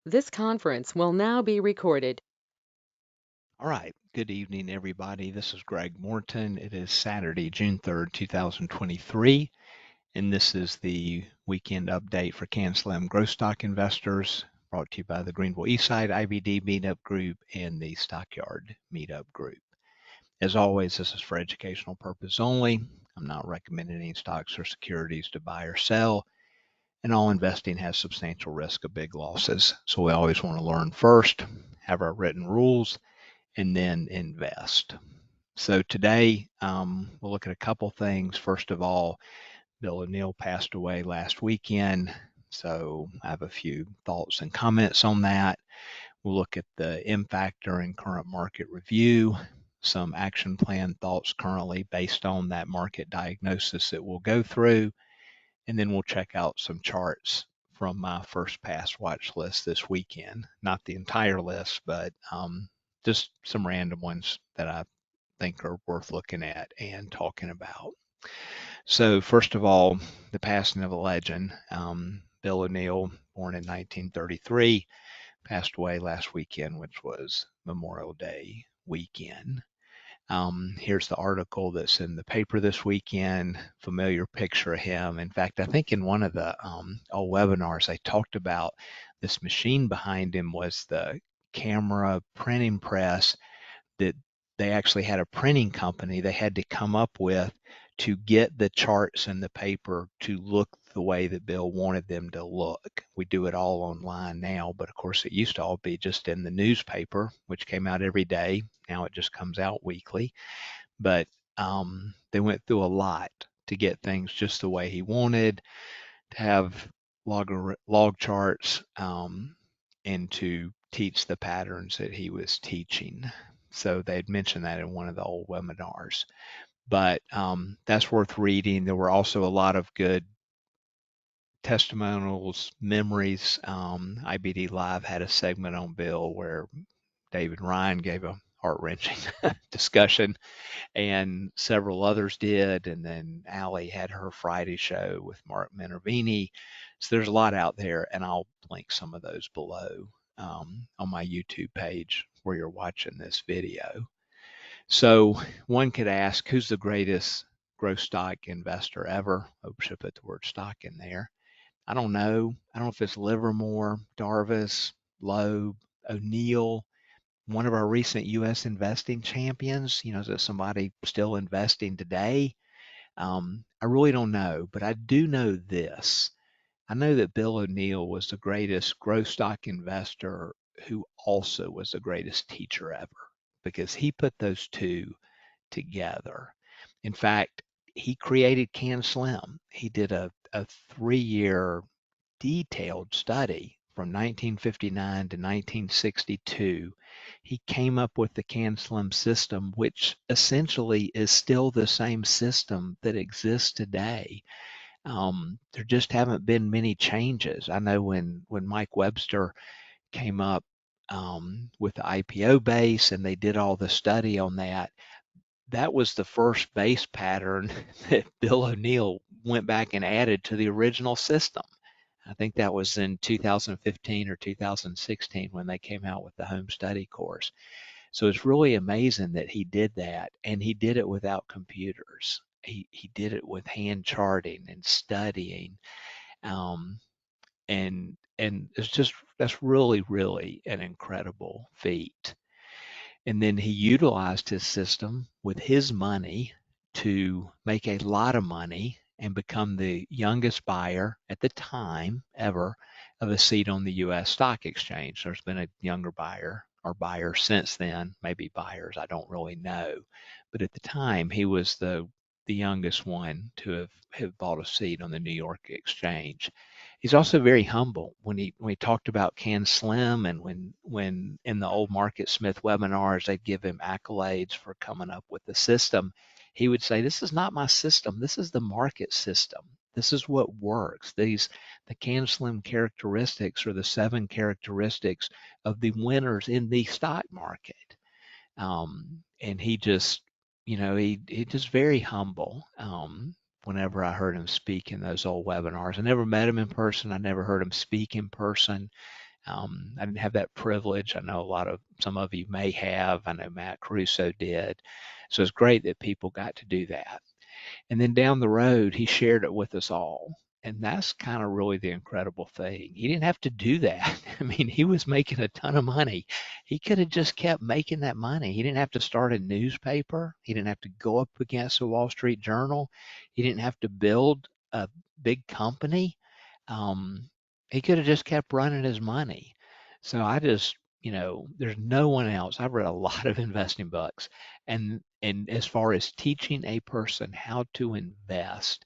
This conference will now be recorded. All right. Good evening, everybody. This is Greg Morton. It is Saturday, June 3rd, 2023, and this is the weekend update for Canslim Growth Stock Investors, brought to you by the Greenville Eastside IBD Meetup Group and the Stockyard Meetup Group. As always, this is for educational purpose only. I'm not recommending any stocks or securities to buy or sell, and all investing has substantial risk of big losses. So we always want to learn first, have our written rules, and then invest. So today we'll look at a couple things. First of all, Bill O'Neill passed away last weekend, so I have a few thoughts and comments on that. We'll look at the impact during current market review, some action plan thoughts currently based on that market diagnosis that we'll go through, and then we'll check out some charts from my first pass watch list this weekend. Not the entire list, but just some random ones that I think are worth looking at and talking about. So, first of all, the passing of a legend. Bill O'Neill, born in 1933, passed away last weekend, which was Memorial Day weekend. Here's the article that's in the paper this weekend. Familiar picture of him. In fact, I think in one of the old webinars, I talked about this machine behind him was the camera printing press that they actually had a printing company they had to come up with to get the charts and the paper to look the way that Bill wanted them to look. We do it all online now, but of course it used to all be just in the newspaper, which came out every day. Now it just comes out weekly. But they went through a lot to get things just the way he wanted, to have log charts, and to teach the patterns that he was teaching. So they had mentioned that in one of the old webinars. But that's worth reading. There were also a lot of good testimonials, memories. IBD Live had a segment on Bill where David Ryan gave a heart-wrenching discussion, and several others did. And then Allie had her Friday show with Mark Minervini. So there's a lot out there, and I'll link some of those below on my YouTube page where you're watching this video. So one could ask, who's the greatest growth stock investor ever? I should put the word stock in there. I don't know. I don't know if it's Livermore, Darvis, Loeb, O'Neill, one of our recent U.S. investing champions. Is it somebody still investing today? I really don't know, but I do know this. I know that Bill O'Neill was the greatest growth stock investor who also was the greatest teacher ever because he put those two together. In fact, he created Canslim. He did a 3-year detailed study from 1959 to 1962. He came up with the Canslim system, which essentially is still the same system that exists today. There just haven't been many changes. I know when Mike Webster came up with the IPO base and they did all the study on that, that was the first base pattern that Bill O'Neill went back and added to the original system. I think that was in 2015 or 2016 when they came out with the home study course. So it's really amazing that he did that, and he did it without computers. He did it with hand charting and studying, um, and it's just that's really an incredible feat. And then he utilized his system with his money to make a lot of money and become the youngest buyer at the time ever of a seat on the US stock exchange. There's been a younger buyer or buyers since then, maybe buyers, I don't really know. But at the time, he was the youngest one to have bought a seat on the New York exchange. He's also very humble. When he talked about Canslim, and when in the old Market Smith webinars they'd give him accolades for coming up with the system, he would say, "This is not my system. This is the market system. This is what works. The Canslim characteristics are the 7 characteristics of the winners in the stock market." And he just, he just very humble. Whenever I heard him speak in those old webinars, I never met him in person. I never heard him speak in person. I didn't have that privilege. I know some of you may have. I know Matt Caruso did. So it's great that people got to do that. And then down the road, he shared it with us all. And that's kind of really the incredible thing. He didn't have to do that. I mean, he was making a ton of money. He could have just kept making that money. He didn't have to start a newspaper. He didn't have to go up against the Wall Street Journal. He didn't have to build a big company. Um, he could have just kept running his money. So there's no one else. I've read a lot of investing books, and as far as teaching a person how to invest,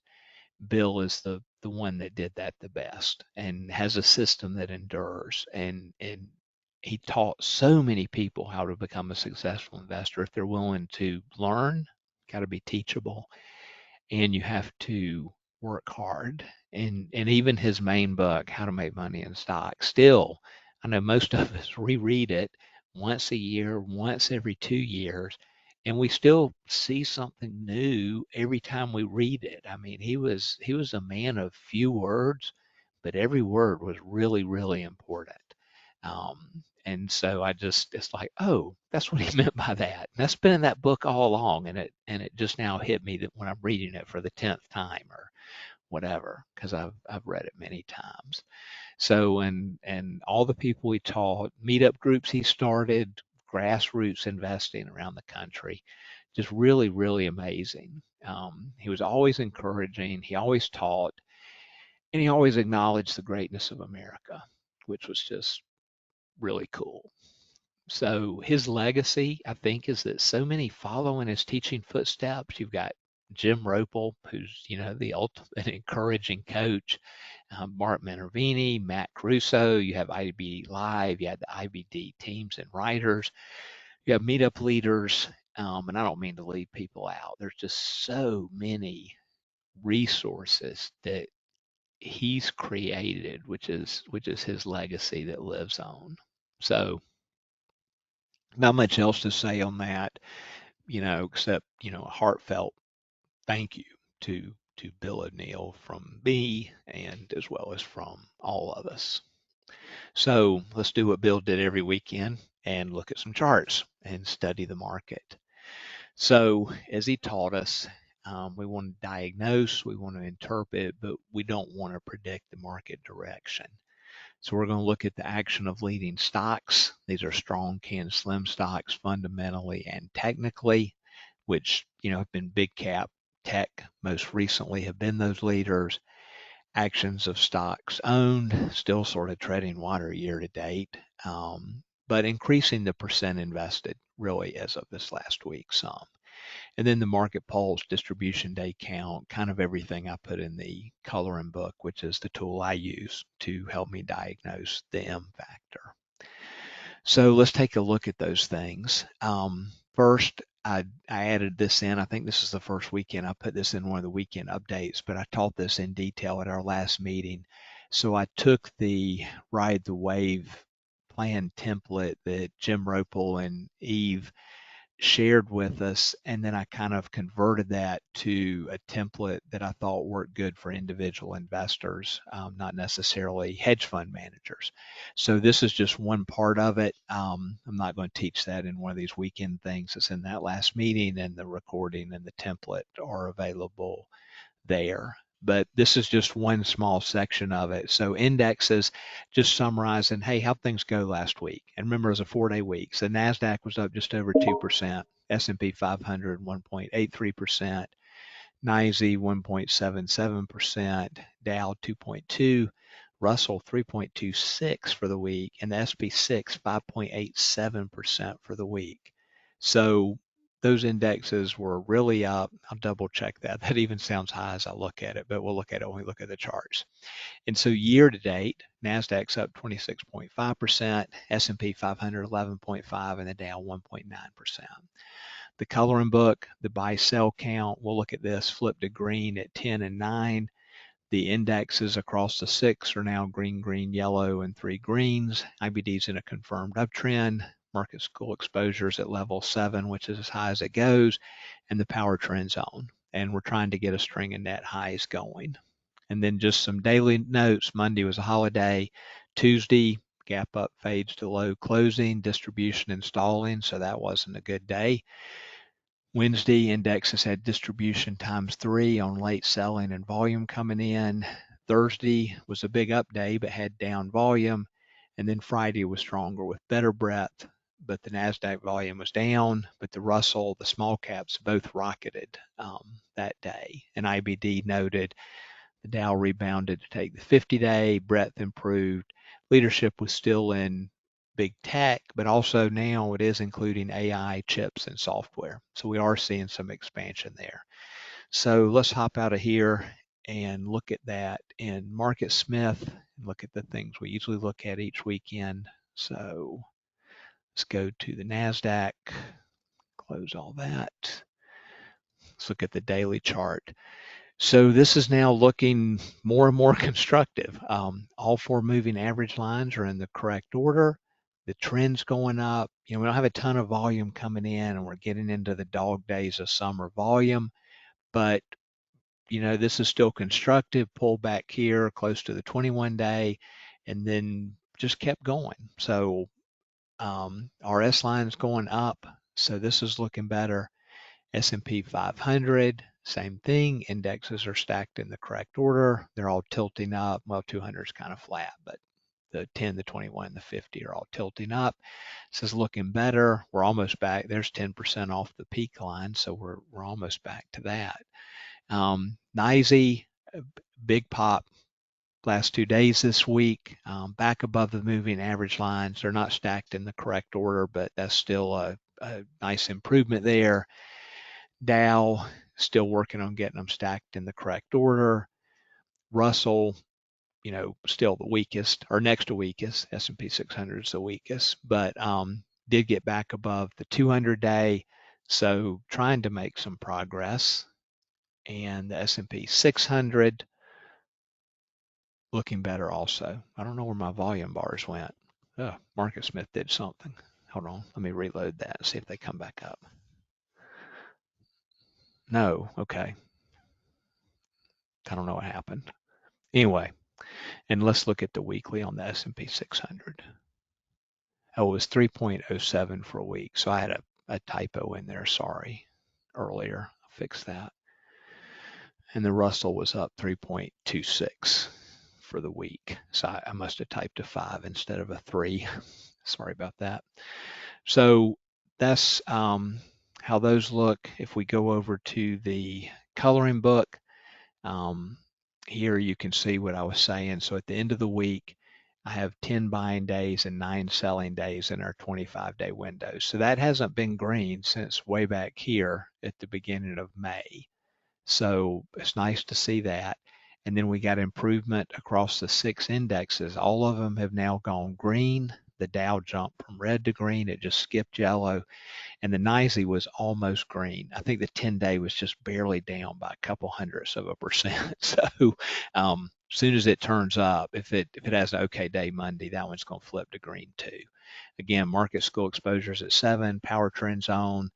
Bill is the one that did that the best and has a system that endures. And he taught so many people how to become a successful investor if they're willing to learn, got to be teachable, and you have to work hard. And even his main book, How to Make Money in Stocks, still, I know most of us reread it once a year, once every 2 years, and we still see something new every time we read it. I mean, he was a man of few words, but every word was really, really important. And so it's like, oh, that's what he meant by that. And that's been in that book all along, and it just now hit me that when I'm reading it for the 10th time or whatever, because I've read it many times. So and all the people he taught, meetup groups he started, grassroots investing around the country, just really, really amazing. He was always encouraging. He always taught, and he always acknowledged the greatness of America, which was just really cool. So his legacy, I think, is that so many follow in his teaching footsteps. You've got Jim Ropel, who's the ultimate encouraging coach. Mark Minervini, Matt Caruso. You have IBD Live. You had the IBD teams and writers. You have meetup leaders. And I don't mean to leave people out. There's just so many resources that he's created, which is his legacy that lives on. So not much else to say on that, except, a heartfelt thank you to Bill O'Neill from me and as well as from all of us. So let's do what Bill did every weekend and look at some charts and study the market. So as he taught us, we want to diagnose, we want to interpret, but we don't want to predict the market direction. So we're going to look at the action of leading stocks. These are strong Canslim stocks fundamentally and technically, which have been big cap tech most recently have been those leaders. Actions of stocks owned, still sort of treading water year to date, but increasing the percent invested really as of this last week some. And then the market pulse, distribution day count, kind of everything I put in the coloring book, which is the tool I use to help me diagnose the M factor. So let's take a look at those things. First, I added this in. I think this is the first weekend. I put this in one of the weekend updates, but I taught this in detail at our last meeting. So I took the Ride the Wave plan template that Jim Ropel and Eve shared with us, and then I kind of converted that to a template that I thought worked good for individual investors, not necessarily hedge fund managers. So this is just one part of it. I'm not going to teach that in one of these weekend things. It's in that last meeting, and the recording and the template are available there. But this is just one small section of it. So indexes, just summarizing, hey, how things go last week. And remember, it was a 4-day week. So NASDAQ was up just over 2%, S&P 500 1.83%, NYSE 1.77%, Dow 2.2, Russell 3.26 for the week, and the SP6 5.87% for the week. So those indexes were really up. I'll double check that. That even sounds high as I look at it, but we'll look at it when we look at the charts. And so year to date, NASDAQ's up 26.5%, S&P 500 11.5%, and the Dow 1.9%. The coloring book, the buy sell count, we'll look at this, flip to green at 10 and 9. The indexes across the 6 are now green, green, yellow, and 3 greens. IBD's in a confirmed uptrend. Market school exposures at level 7, which is as high as it goes, and the power trend zone. And we're trying to get a string of net highs going. And then just some daily notes. Monday was a holiday. Tuesday, gap up fades to low closing, distribution installing, so that wasn't a good day. Wednesday indexes had distribution times 3 on late selling and volume coming in. Thursday was a big up day but had down volume. And then Friday was stronger with better breadth, but the NASDAQ volume was down, but the Russell, the small caps both rocketed that day. And IBD noted the Dow rebounded to take the 50-day, breadth improved. Leadership was still in big tech, but also now it is including AI chips and software. So we are seeing some expansion there. So let's hop out of here and look at that in Market Smith and look at the things we usually look at each weekend. So let's go to the NASDAQ, close all that. Let's look at the daily chart. So this is now looking more and more constructive. All 4 moving average lines are in the correct order. The trend's going up. We don't have a ton of volume coming in, and we're getting into the dog days of summer volume, but this is still constructive. Pull back here close to the 21-day, and then just kept going. So our S line's going up, so this is looking better. S&P 500, same thing. Indexes are stacked in the correct order. They're all tilting up. Well, 200 is kind of flat, but the 10, the 21, and the 50 are all tilting up. This is looking better. We're almost back. There's 10% off the peak line, so we're almost back to that. NYSE, big pop last 2 days this week, back above the moving average lines. They're not stacked in the correct order, but that's still a nice improvement there. Dow, still working on getting them stacked in the correct order. Russell, still the weakest, or next to weakest. S&P 600 is the weakest, but did get back above the 200-day, so trying to make some progress. And the S&P 600 looking better also. I don't know where my volume bars went. Oh, Market Smith did something. Hold on, let me reload that and see if they come back up. No, okay. I don't know what happened. Anyway, and let's look at the weekly on the S&P 600. Oh, it was 3.07 for a week, so I had a typo in there, sorry, earlier. I'll fix that. And the Russell was up 3.26 for the week, so I must have typed a 5 instead of a 3. Sorry about that. So that's how those look. If we go over to the coloring book, here you can see what I was saying. So at the end of the week, I have 10 buying days and 9 selling days in our 25-day window. So that hasn't been green since way back here at the beginning of May. So it's nice to see that. And then we got improvement across the 6 indexes. All of them have now gone green. The Dow jumped from red to green. It just skipped yellow. And the NYSE was almost green. I think the 10-day was just barely down by a couple hundredths of a percent. So as soon as it turns up, if it has an okay day Monday, that one's going to flip to green too. Again, market school exposures at 7, power trend zone,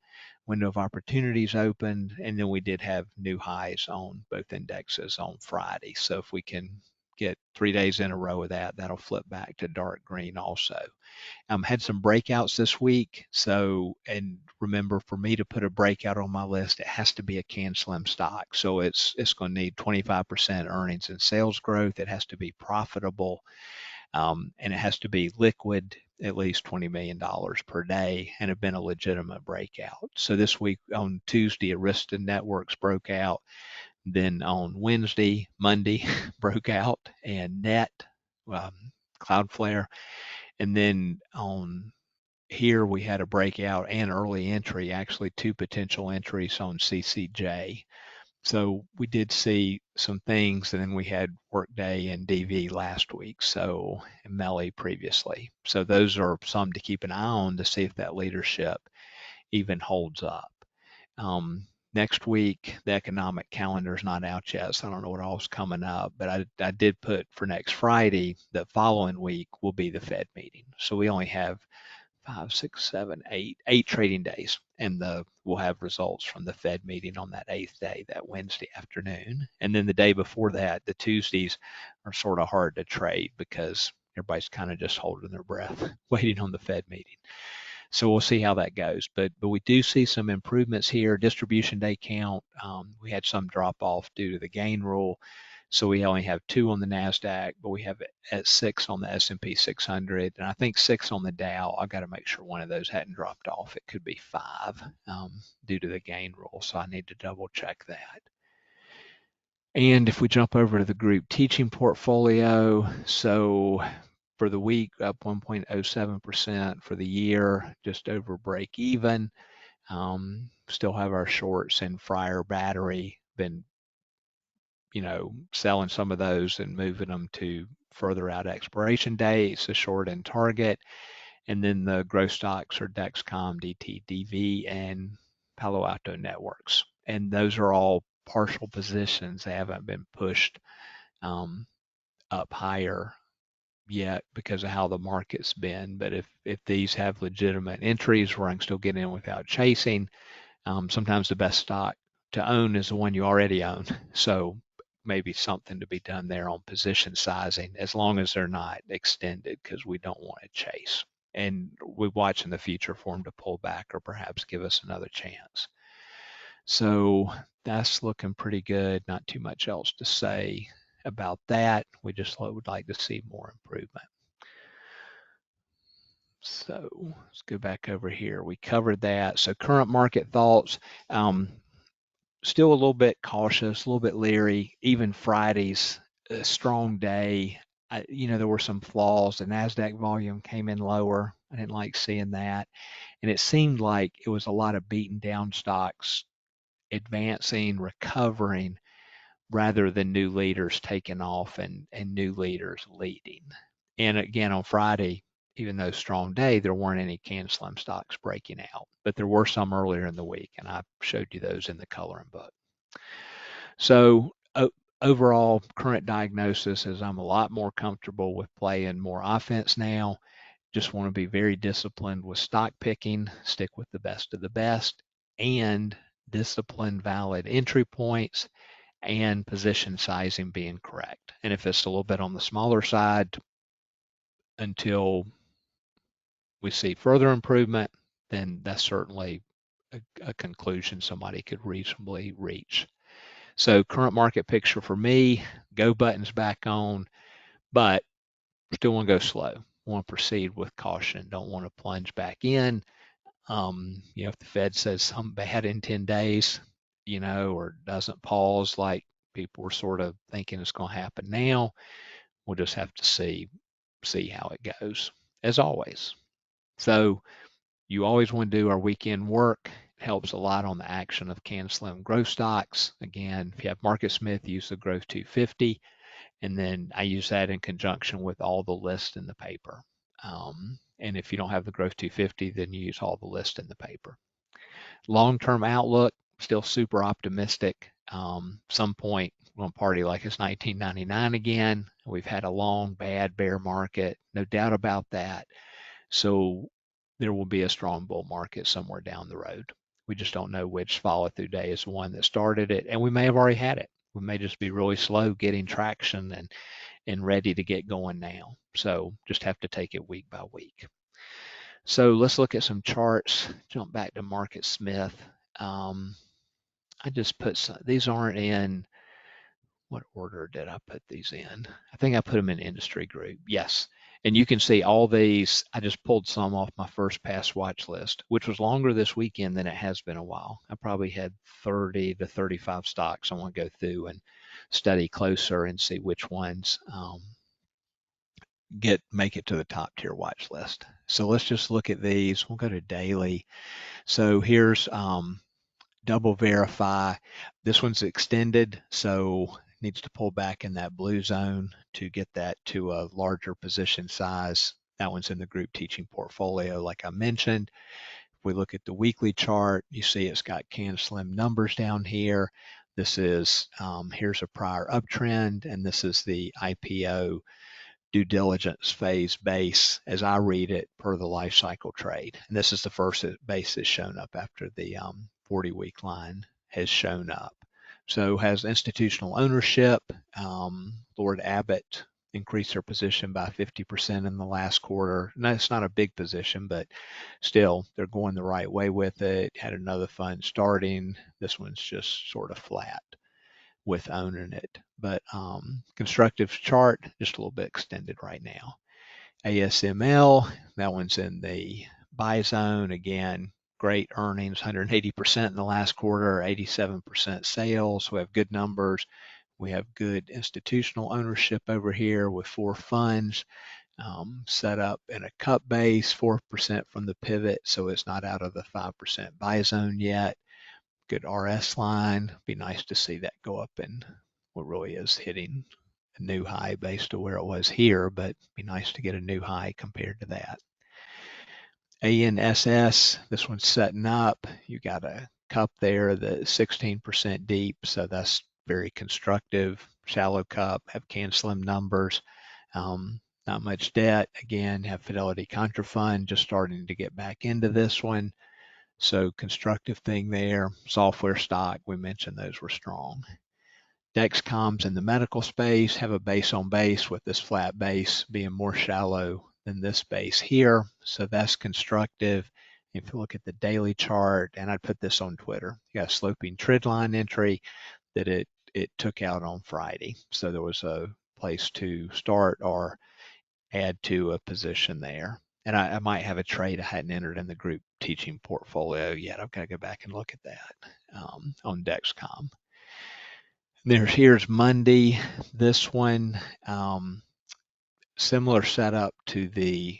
window of opportunities opened, and then we did have new highs on both indexes on Friday. So if we can get 3 days in a row of that, that'll flip back to dark green also. Had some breakouts this week. So, and remember, for me to put a breakout on my list, it has to be a Canslim stock. So it's going to need 25% earnings and sales growth. It has to be profitable, and it has to be liquid, at least $20 million per day, and have been a legitimate breakout. So this week on Tuesday, Arista Networks broke out. Then on Monday broke out, and Net, Cloudflare. And then on here we had a breakout and early entry, actually 2 potential entries on CCJ. So we did see some things, and then we had Workday and DV last week, so and Melly previously. So those are some to keep an eye on to see if that leadership even holds up. Next week, the economic calendar is not out yet, so I don't know what all's coming up, but I did put for next Friday, the following week will be the Fed meeting. So we only have 5, 6, 7, 8 trading days, and we'll have results from the Fed meeting on that 8th day, that Wednesday afternoon. And then the day before that, the Tuesdays are sort of hard to trade because everybody's kind of just holding their breath, waiting on the Fed meeting. So we'll see how that goes. But we do see some improvements here. Distribution day count, we had some drop off due to the gain rule. So we only have 2 on the NASDAQ, but we have at 6 on the S&P 600, and I think 6 on the Dow. I got to make sure one of those hadn't dropped off. It could be 5 due to the gain rule, so I need to double check that. And if we jump over to the group teaching portfolio, so for the week up 1.07%, for the year just over break even. Still have our shorts and Fryer battery, been selling some of those and moving them to further out expiration dates, a short and target. And then the growth stocks are Dexcom, DTDV, and Palo Alto Networks. And those are all partial positions. They haven't been pushed up higher yet because of how the market's been. But if these have legitimate entries where I can still get in without chasing, sometimes the best stock to own is the one you already own. So maybe something to be done there on position sizing, as long as they're not extended, because we don't want to chase. And we watch in the future for them to pull back or perhaps give us another chance. So that's looking pretty good. Not too much else to say about that. We just would like to see more improvement. So let's go back over here. We covered that. So current market thoughts. Still a little bit cautious, a little bit leery. Even Friday's a strong day. There were some flaws. The NASDAQ volume came in lower. I didn't like seeing that. And it seemed like it was a lot of beaten down stocks advancing, recovering, rather than new leaders taking off and new leaders leading. And again, on Friday, even though strong day, there weren't any Canslim stocks breaking out, but there were some earlier in the week, and I showed you those in the coloring book. So overall, current diagnosis is I'm a lot more comfortable with playing more offense now. Just want to be very disciplined with stock picking, stick with the best of the best, and disciplined valid entry points and position sizing being correct. And if it's a little bit on the smaller side until we see further improvement, then that's certainly a conclusion somebody could reasonably reach. So current market picture for me, go button's back on, but still want to go slow. Want to proceed with caution. Don't want to plunge back in. If the Fed says something bad in 10 days, or doesn't pause like people were sort of thinking it's going to happen now, we'll just have to see how it goes, as always. So you always want to do our weekend work. It helps a lot on the action of Canslim growth stocks. Again, if you have Market Smith, use the Growth 250, and then I use that in conjunction with all the lists in the paper. And if you don't have the Growth 250, then you use all the lists in the paper. Long-term outlook, still super optimistic. Some point we're going to party like it's 1999 again. We've had a long, bad bear market, no doubt about that. So there will be a strong bull market somewhere down the road. We just don't know which follow-through day is the one that started it, and we may have already had it. We may just be really slow getting traction and ready to get going now. So just have to take it week by week. So let's look at some charts. Jump back to Market Smith. I just put some, these aren't in, what order did I put these in? I think I put them in industry group. Yes. And you can see all these, I just pulled some off my first pass watch list, which was longer this weekend than it has been a while. I probably had 30 to 35 stocks I want to go through and study closer and see which ones make it to the top tier watch list. So let's just look at these. We'll go to daily. So here's double verify. This one's extended, so needs to pull back in that blue zone to get that to a larger position size. That one's in the group teaching portfolio, like I mentioned. If we look at the weekly chart, you see it's got Canslim numbers down here. This is, here's a prior uptrend, and this is the IPO due diligence phase base, as I read it, per the life cycle trade. And this is the first base that's shown up after the 40-week line has shown up. So has institutional ownership. Lord Abbott increased their position by 50% in the last quarter. No, it's not a big position, but still they're going the right way with it. Had another fund starting. This one's just sort of flat with owning it. But constructive chart, just a little bit extended right now. ASML, that one's in the buy zone. Again, great earnings, 180% in the last quarter, 87% sales. We have good numbers. We have good institutional ownership over here with 4 funds set up in a cup base, 4% from the pivot, so it's not out of the 5% buy zone yet. Good RS line. Be nice to see that go up, and what really is hitting a new high based on where it was here, but be nice to get a new high compared to that. ANSS, this one's setting up. You got a cup there that's 16% deep, so that's very constructive. Shallow cup, have Canslim numbers. Not much debt. Again, have Fidelity Contra Fund just starting to get back into this one. So constructive thing there. Software stock, we mentioned those were strong. Dexcom's in the medical space, have a base on base with this flat base being more shallow than this base here. So that's constructive. If you look at the daily chart, and I put this on Twitter, you got a sloping trend line entry that it took out on Friday. So there was a place to start or add to a position there. And I might have a trade I hadn't entered in the group teaching portfolio yet. I've got to go back and look at that on Dexcom. Here's Monday. This one, similar setup to the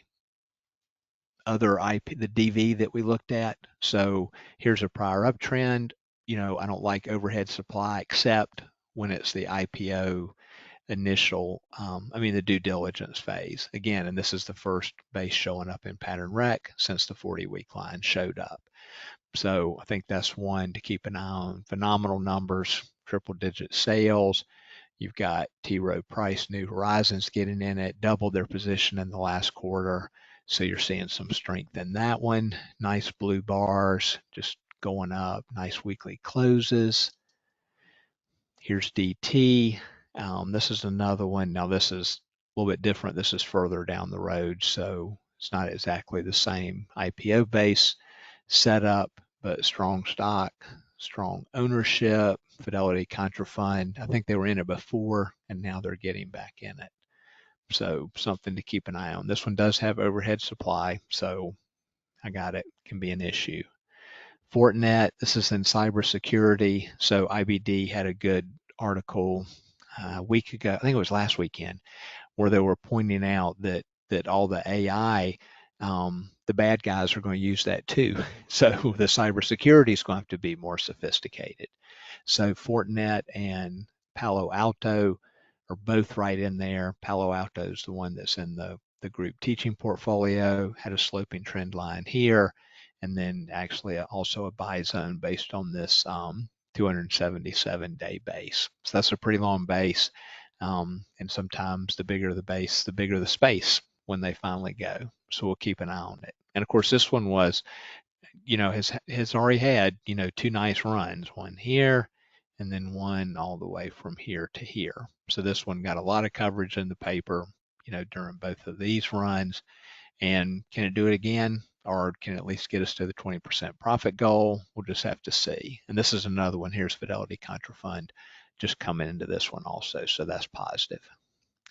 other IP, the DV that we looked at. So here's a prior uptrend. I don't like overhead supply except when it's the IPO initial, the due diligence phase. Again, and this is the first base showing up in pattern rec since the 40-week line showed up. So I think that's one to keep an eye on. Phenomenal numbers, triple digit sales. You've got T. Rowe Price, New Horizons getting in it, doubled their position in the last quarter. So you're seeing some strength in that one. Nice blue bars just going up, nice weekly closes. Here's DT. This is another one. Now this is a little bit different. This is further down the road, so it's not exactly the same IPO base setup, but strong stock, strong ownership, Fidelity Contra Fund. I think they were in it before, and now they're getting back in it. So something to keep an eye on. This one does have overhead supply, so I got it. Can be an issue. Fortinet, this is in cybersecurity. So IBD had a good article a week ago, I think it was last weekend, where they were pointing out that all the AI, the bad guys are going to use that too. So the cybersecurity is going to have to be more sophisticated. So Fortinet and Palo Alto are both right in there. Palo Alto is the one that's in the group teaching portfolio, had a sloping trend line here, and then actually also a buy zone based on this 277-day base. So that's a pretty long base. And sometimes the bigger the base, the bigger the space when they finally go. So we'll keep an eye on it. And of course, this one was, has already had, 2 nice runs, one here and then one all the way from here to here. So this one got a lot of coverage in the paper, during both of these runs. And can it do it again? Or can it at least get us to the 20% profit goal? We'll just have to see. And this is another one. Here's Fidelity Contra Fund just coming into this one also. So that's positive.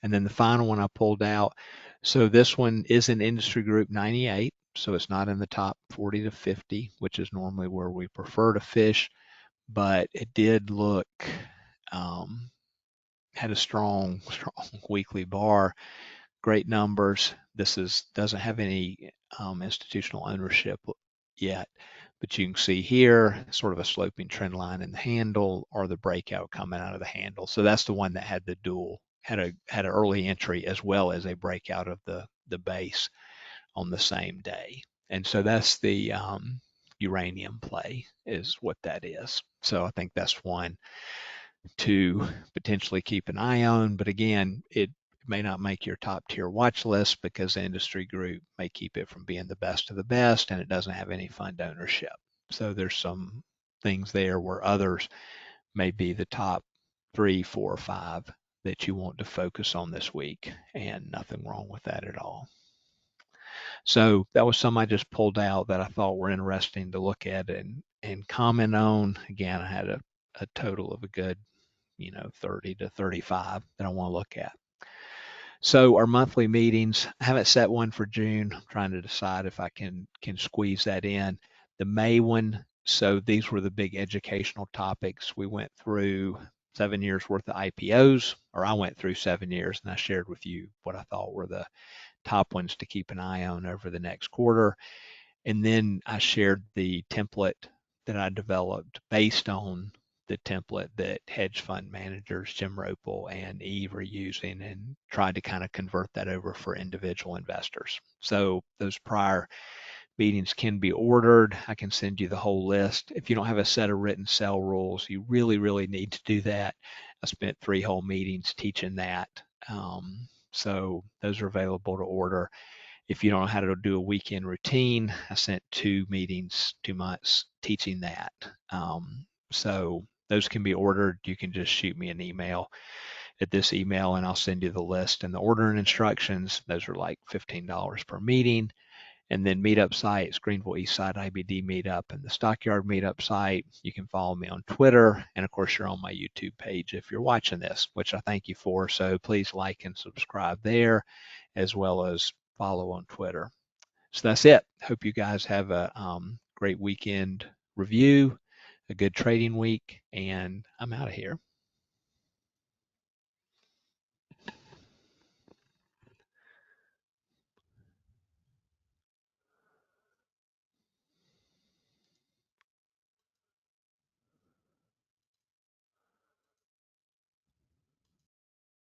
And then the final one I pulled out. So this one is in industry group 98. So it's not in the top 40 to 50, which is normally where we prefer to fish. But it did look, had a strong weekly bar. Great numbers. This doesn't have any institutional ownership yet, but you can see here sort of a sloping trend line in the handle or the breakout coming out of the handle. So that's the one that had the dual, had an early entry as well as a breakout of the base on the same day. And so that's the uranium play is what that is. So I think that's one to potentially keep an eye on. But again, it may not make your top tier watch list because the industry group may keep it from being the best of the best and it doesn't have any fund ownership. So there's some things there where others may be the top 3, 4, or 5 that you want to focus on this week, and nothing wrong with that at all. So that was some I just pulled out that I thought were interesting to look at and comment on. Again, I had a total of a good, 30 to 35 that I want to look at. So our monthly meetings, I haven't set one for June. I'm trying to decide if I can squeeze that in. The May one, so these were the big educational topics. We went through 7 years worth of IPOs, or I went through 7 years, and I shared with you what I thought were the top ones to keep an eye on over the next quarter. And then I shared the template that I developed based on the template that hedge fund managers Jim Ropel and Eve are using, and tried to kind of convert that over for individual investors. So those prior meetings can be ordered. I can send you the whole list. If you don't have a set of written sell rules, you really, really need to do that. I spent 3 whole meetings teaching that. So those are available to order. If you don't know how to do a weekend routine, I sent 2 meetings, 2 months teaching that. So those can be ordered. You can just shoot me an email at this email and I'll send you the list and the ordering instructions. Those are like $15 per meeting. And then meetup sites, Greenville East Side IBD meetup and the Stockyard meetup site. You can follow me on Twitter. And of course, you're on my YouTube page if you're watching this, which I thank you for. So please like and subscribe there, as well as follow on Twitter. So that's it. Hope you guys have a great weekend review, a good trading week, and I'm out of here.